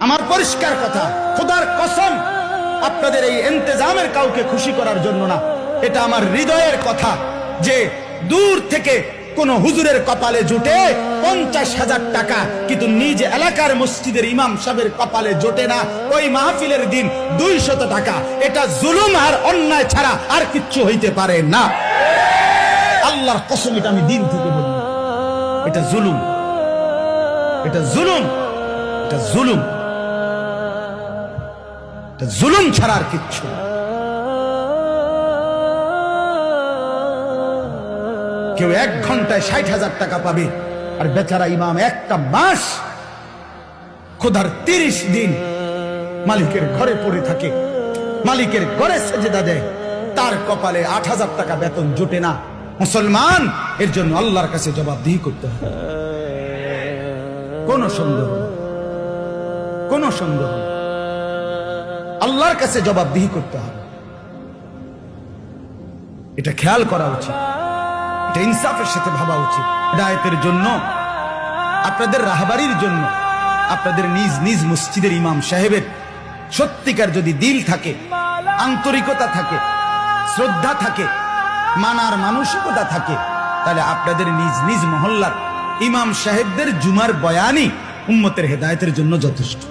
আমার পরিষ্কার কথা, খোদার কসম, আপনাদের এই ইন্তেজামের কাউকে খুশি করার জন্য না, এটা আমার হৃদয়ের কথা যে দূর থেকে কোন হুজুরের কপালে জুটে 50,000 টাকা, কিন্তু নিজ এলাকার মসজিদের ইমাম সাহেবের কপালে জোটে না ওই মাহফিলের দিন 200 টাকা। এটা জুলুম আর অন্যায় ছাড়া আর কিচ্ছু হইতে পারে না। আল্লাহর কসম, এটা আমি দিন থেকে বলি, এটা জুলুম, এটা জুলুম, এটা জুলুম, এটা জুলুম ছাড়া আর কিচ্ছু না। কেউ 1 ঘন্টায় 60,000 টাকা পাবে, আর বেচারা ইমাম একটা মাস খোদার 30 দিন মালিকের ঘরে পড়ে থাকে, মালিকের ঘরে সেজদা দেয়, তার কপালে 8,000 টাকা বেতন জোটে না। মুসলমান, এর জন্য আল্লাহর কাছে জবাবদিহি করতে হবে, কোন সন্দেহ নেই, কোন সন্দেহ নেই, আল্লাহর কাছে জবাবদিহি করতে হবে। এটা খেয়াল করা উচিত, এটা ইনসাফের সাথে ভাবা উচিত। হিদায়াতের জন্য, আপনাদের রাহবারির জন্য, আপনাদের নিজ নিজ মসজিদের ইমাম সাহেবের সত্যিকার যদি দিল থাকে, আন্তরিকতা থাকে, শ্রদ্ধা থাকে, মানার মানসিকতা থাকে, তাহলে আপনাদের নিজ নিজ মহল্লার ইমাম সাহেবদের জুমার বয়ানই উম্মতের হেদায়েতের জন্য যথেষ্ট।